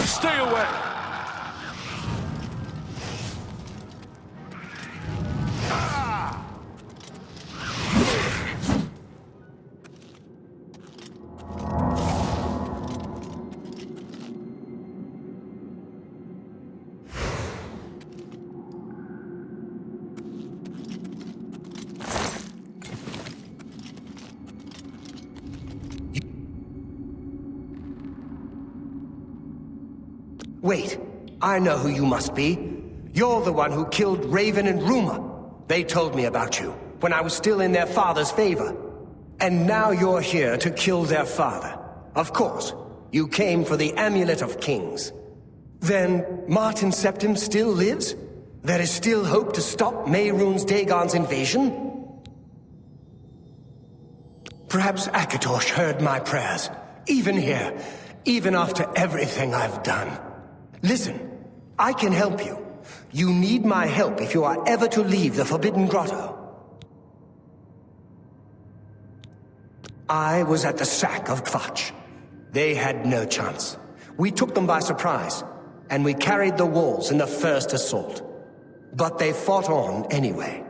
Stay away! Wait, I know who you must be. You're the one who killed Raven and Rumor. They told me about you, when I was still in their father's favor. And now you're here to kill their father. Of course, you came for the Amulet of Kings. Then, Martin Septim still lives? There is still hope to stop Mehrunes Dagon's invasion? Perhaps Akatosh heard my prayers, even here, even after everything I've done. Listen, I can help you. You need my help if you are ever to leave the Forbidden Grotto. I was at the sack of Kvatch. They had no chance. We took them by surprise, and we carried the walls in the first assault. But they fought on anyway,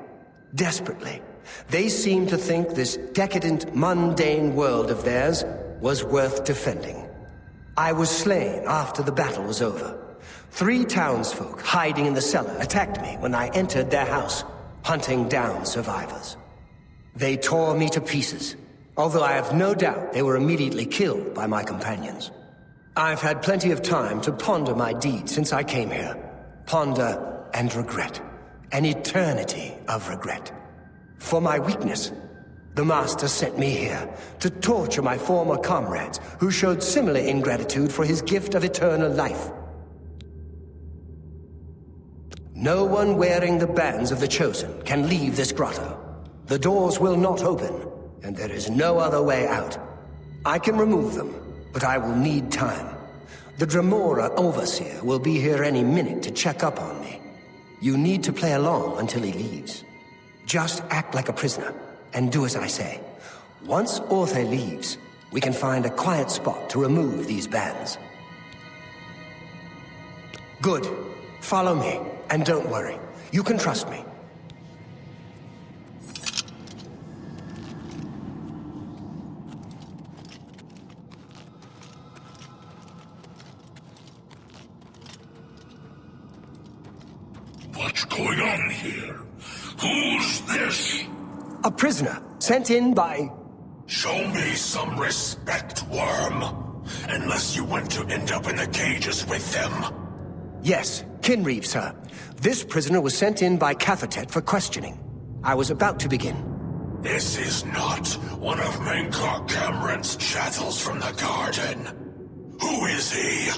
desperately. They seemed to think this decadent, mundane world of theirs was worth defending. I was slain after the battle was over. 3 townsfolk hiding in the cellar attacked me when I entered their house, hunting down survivors. They tore me to pieces, although I have no doubt they were immediately killed by my companions. I've had plenty of time to ponder my deeds since I came here. Ponder and regret. An eternity of regret. For my weakness, the Master sent me here to torture my former comrades who showed similar ingratitude for his gift of eternal life. No one wearing the bands of the Chosen can leave this grotto. The doors will not open, and there is no other way out. I can remove them, but I will need time. The Dremora Overseer will be here any minute to check up on me. You need to play along until he leaves. Just act like a prisoner, and do as I say. Once Orthe leaves, we can find a quiet spot to remove these bands. Good. Follow me, and don't worry. You can trust me. What's going on here? Who's this? A prisoner, sent in by... Show me some respect, worm. Unless you want to end up in the cages with them. Yes, Kinreeve, sir. This prisoner was sent in by Cathatet for questioning. I was about to begin. This is not one of Mankar Camoran's chattels from the garden. Who is he?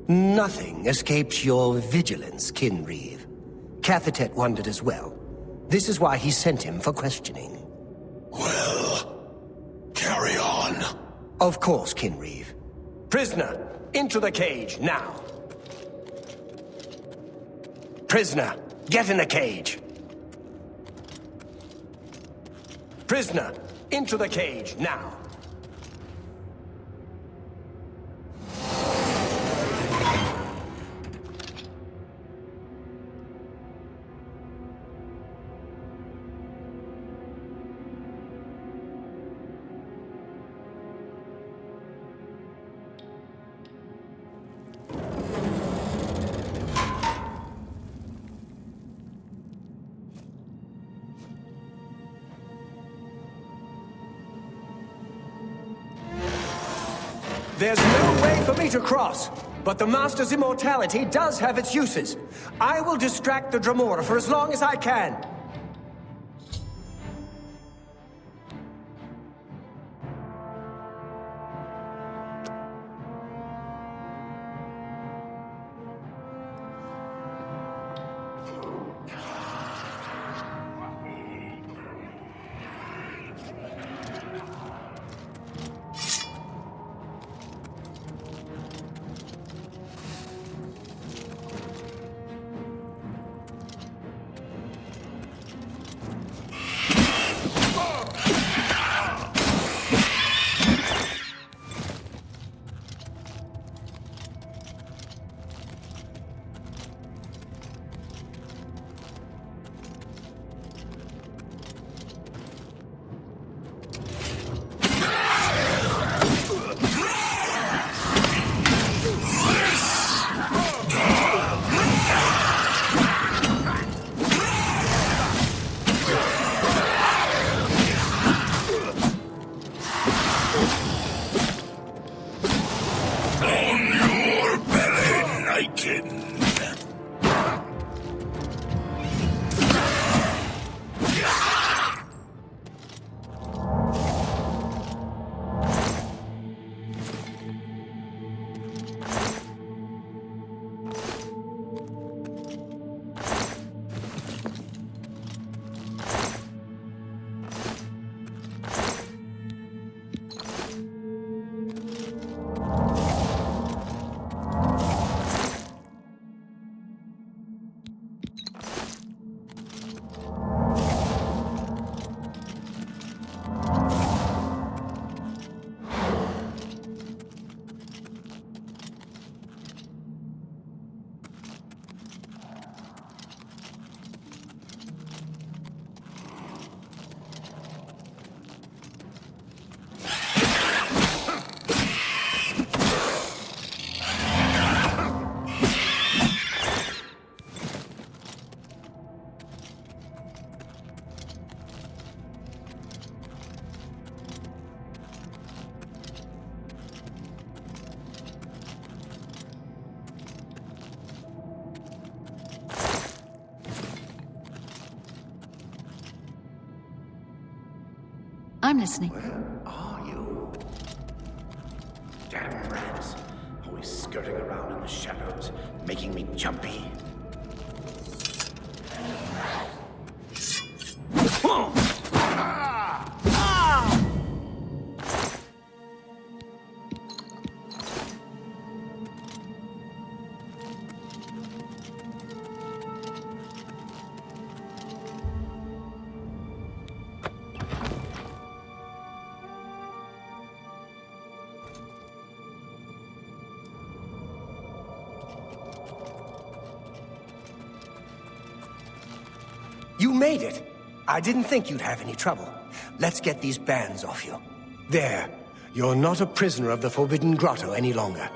Nothing escapes your vigilance, Kinreeve. Cathatet wondered as well. This is why he sent him for questioning. Well, carry on. Of course, Kinreeve. Prisoner, into the cage, now. Prisoner, get in the cage. Prisoner, into the cage, now. There's no way for me to cross, but the Master's immortality does have its uses. I will distract the Dremora for as long as I can. I'm listening. Where are you? Damn rats. Always skirting around in the shadows, making me jumpy. You made it! I didn't think you'd have any trouble. Let's get these bands off you. There. You're not a prisoner of the Forbidden Grotto any longer.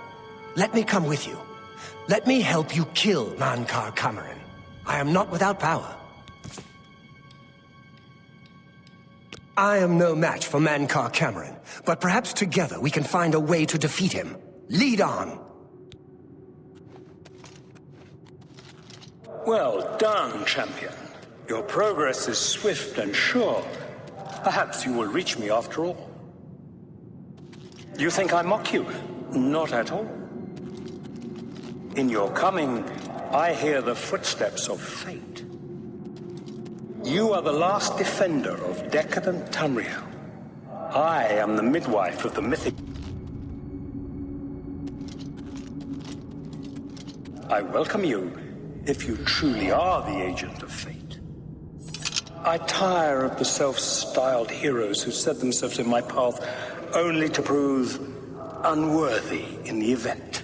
Let me come with you. Let me help you kill Mankar Camoran. I am not without power. I am no match for Mankar Camoran, but perhaps together we can find a way to defeat him. Lead on! Well done, champion. Your progress is swift and sure. Perhaps you will reach me after all. You think I mock you? Not at all. In your coming, I hear the footsteps of fate. You are the last defender of decadent Tamriel. I am the midwife of the mythic. I welcome you, if you truly are the agent of fate. I tire of the self-styled heroes who set themselves in my path only to prove unworthy in the event.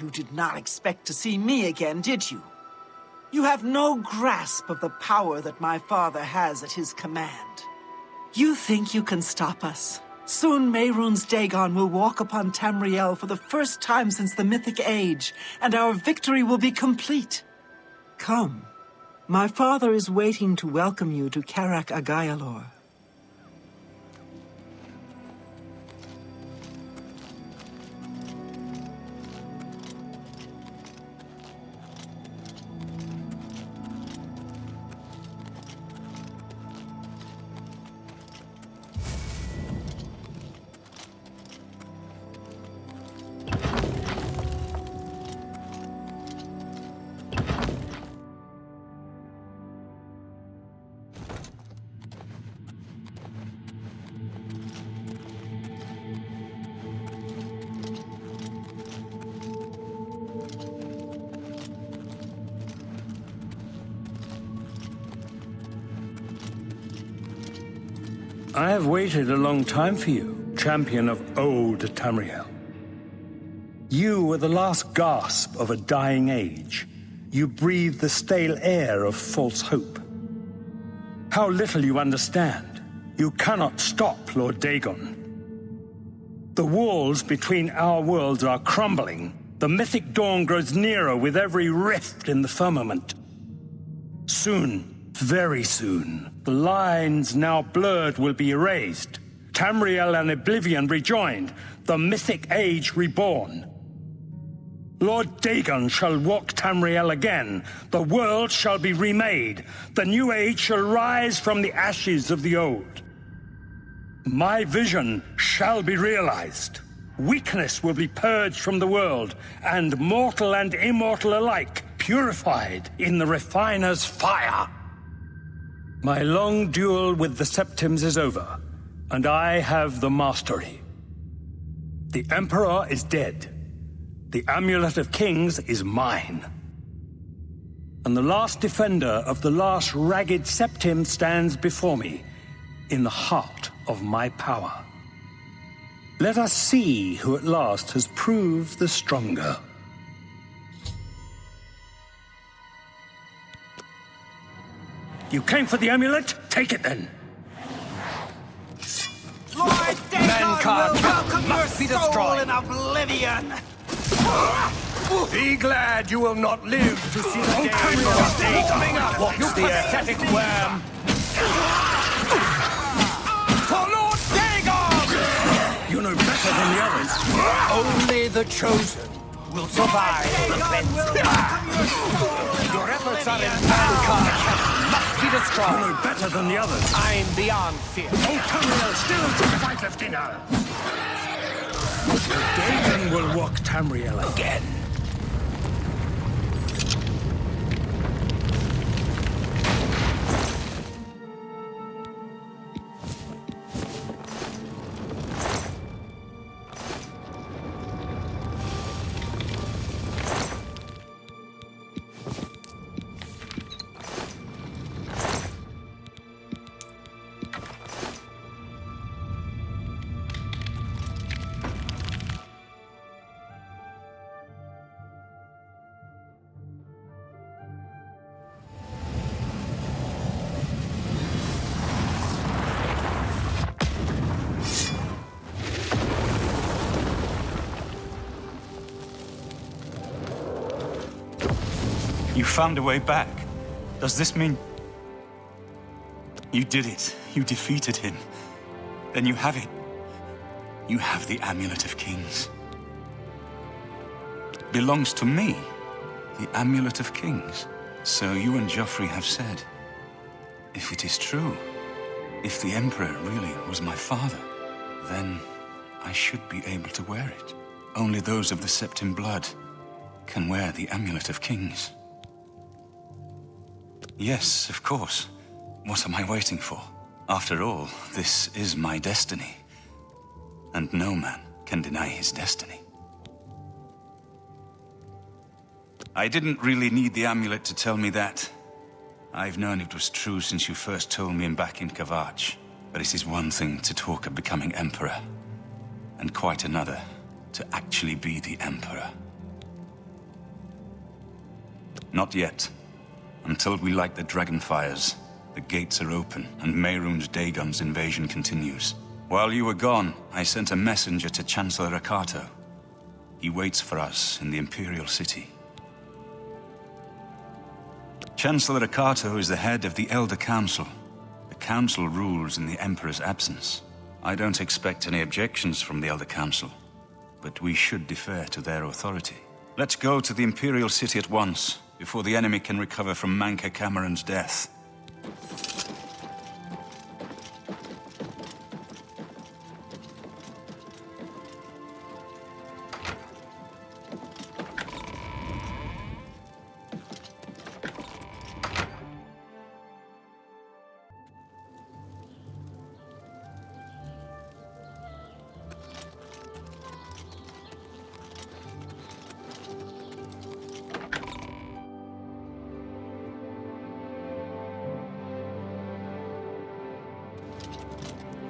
You did not expect to see me again, did you? You have no grasp of the power that my father has at his command. You think you can stop us? Soon Mehrunes Dagon will walk upon Tamriel for the first time since the Mythic Age, and our victory will be complete. Come. My father is waiting to welcome you to Karak Agayalor. I have waited a long time for you, champion of old Tamriel. You were the last gasp of a dying age. You breathed the stale air of false hope. How little you understand. You cannot stop Lord Dagon. The walls between our worlds are crumbling. The mythic dawn grows nearer with every rift in the firmament. Soon, very soon, the lines now blurred will be erased. Tamriel and Oblivion rejoined, the mythic age reborn. Lord Dagon shall walk Tamriel again. The world shall be remade. The new age shall rise from the ashes of the old. My vision shall be realized. Weakness will be purged from the world, and mortal and immortal alike purified in the refiner's fire. My long duel with the Septims is over, and I have the mastery. The Emperor is dead. The Amulet of Kings is mine. And the last defender of the last ragged Septim stands before me, in the heart of my power. Let us see who at last has proved the stronger. You came for the amulet? Take it then. Lord Dagon Mankar will welcome must be your soul destroyed. in Oblivion! Be glad you will not live to see the day of Dagon. You pathetic worm! For Lord Dagon! You know better than the others. Only the chosen will survive the Your efforts are in Mankar must be You destroyed. know better than the others. I'm beyond fear. Oh, Tamriel still to fight left in her. Dagon will walk Tamriel again. You found a way back. Does this mean... You did it. You defeated him. Then you have it. You have the Amulet of Kings. Belongs to me. The Amulet of Kings. So you and Joffrey have said. If it is true, if the Emperor really was my father, then I should be able to wear it. Only those of the Septim blood can wear the Amulet of Kings. Yes, of course. What am I waiting for? After all, this is my destiny. And no man can deny his destiny. I didn't really need the amulet to tell me that. I've known it was true since you first told me back in Kavach. But it is one thing to talk of becoming Emperor, and quite another to actually be the Emperor. Not yet. Until we light the Dragonfires, the gates are open, and Mehrunes Dagon's invasion continues. While you were gone, I sent a messenger to Chancellor Akato. He waits for us in the Imperial city. Chancellor Akato is the head of the Elder Council. The Council rules in the Emperor's absence. I don't expect any objections from the Elder Council, but we should defer to their authority. Let's go to the Imperial city at once, before the enemy can recover from Mankar Camoran's death.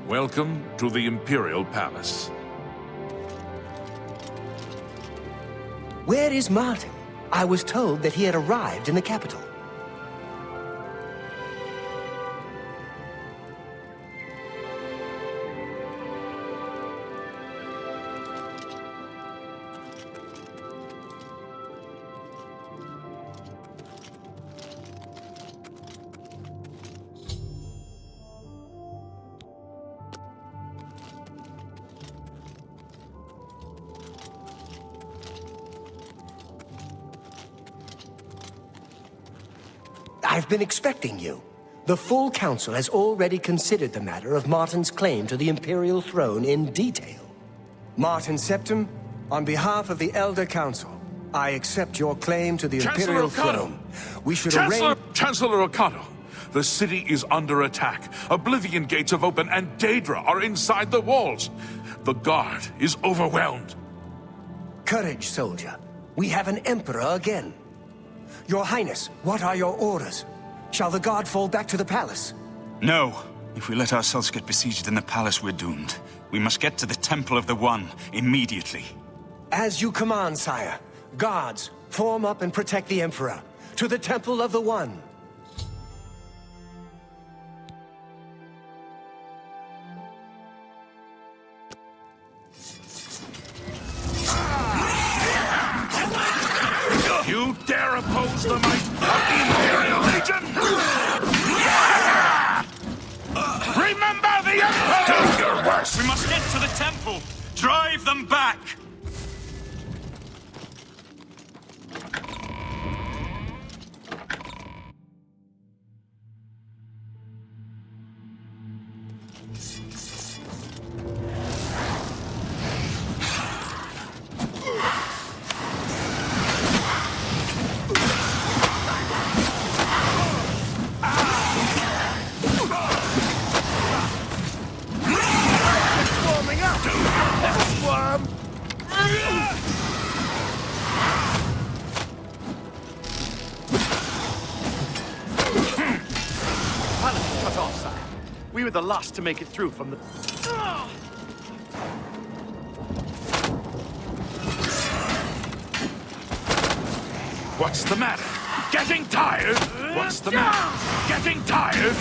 Welcome to the Imperial Palace. Where is Martin? I was told that he had arrived in the capital. I've been expecting you. The full council has already considered the matter of Martin's claim to the Imperial throne in detail. Martin Septim, on behalf of the Elder Council, I accept your claim to the Imperial throne. We should arrange... Chancellor Akato, the city is under attack. Oblivion gates have opened and Daedra are inside the walls. The guard is overwhelmed. Courage, soldier. We have an emperor again. Your Highness, what are your orders? Shall the guard fall back to the palace? No. If we let ourselves get besieged in the palace, we're doomed. We must get to the Temple of the One immediately. As you command, sire. Guards, form up and protect the Emperor. To the Temple of the One. You dare oppose the might of the Imperial Legion? Remember the Emperor! Do your worst! We must get to the temple! Drive them back! We were the last to make it through from the... What's the matter? Getting tired? What's the matter? Getting tired?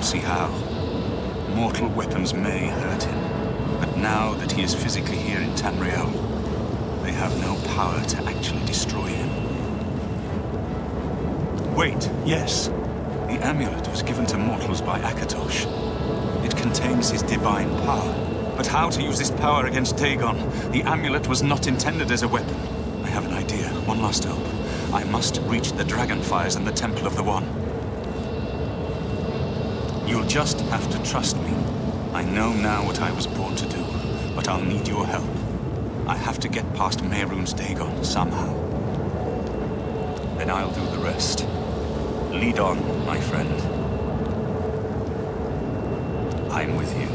see how. Mortal weapons may hurt him, but now that he is physically here in Tamriel, they have no power to actually destroy him. Wait, yes. The amulet was given to mortals by Akatosh. It contains his divine power. But how to use this power against Dagon? The amulet was not intended as a weapon. I have an idea, one last hope. I must reach the Dragonfires and the Temple of the One. You'll just have to trust me. I know now what I was born to do, but I'll need your help. I have to get past Mehrunes Dagon somehow. Then I'll do the rest. Lead on, my friend. I'm with you.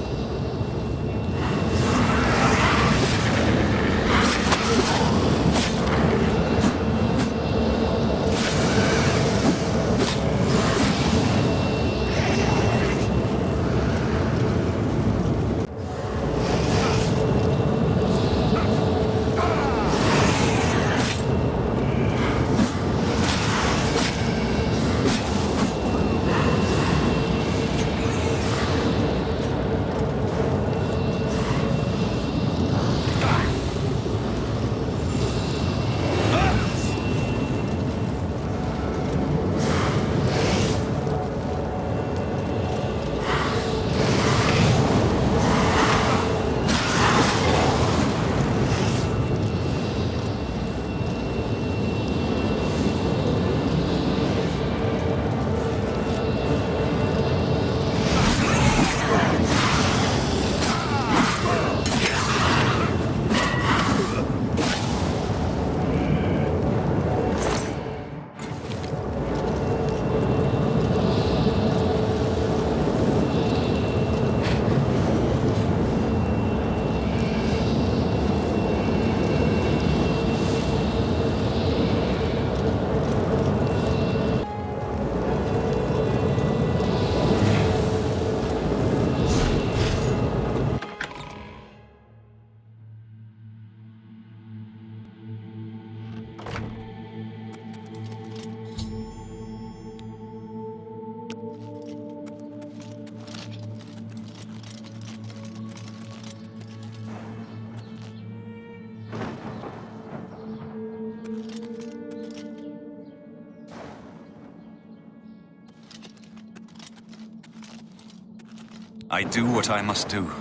I do what I must do.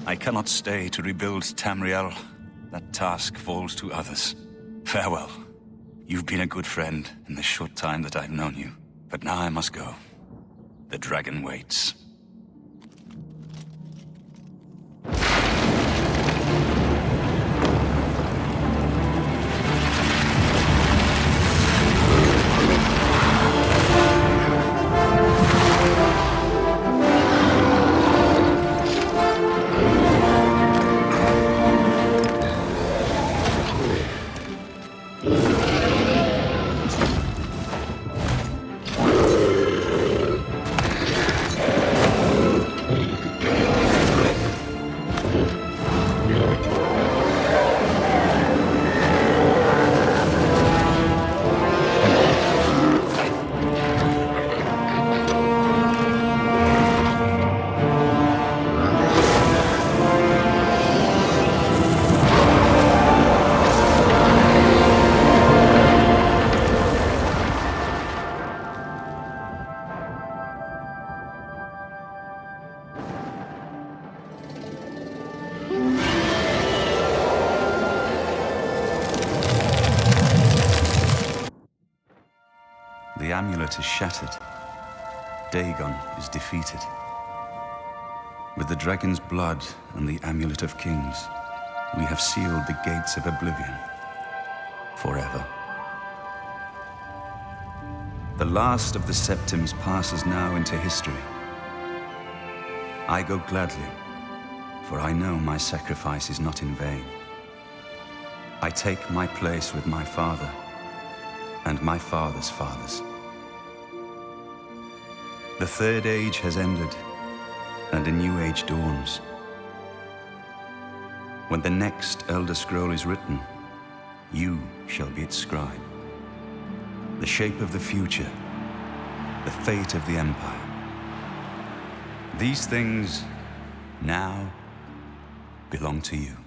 I cannot stay to rebuild Tamriel. That task falls to others. Farewell. You've been a good friend in the short time that I've known you. But now I must go. The dragon waits. The amulet is shattered. Dagon is defeated. With the dragon's blood and the Amulet of Kings, we have sealed the gates of Oblivion forever. The last of the Septims passes now into history. I go gladly, for I know my sacrifice is not in vain. I take my place with my father and my father's fathers. The Third Age has ended, and a new age dawns. When the next Elder Scroll is written, you shall be its scribe. The shape of the future, the fate of the Empire, These things now belong to you.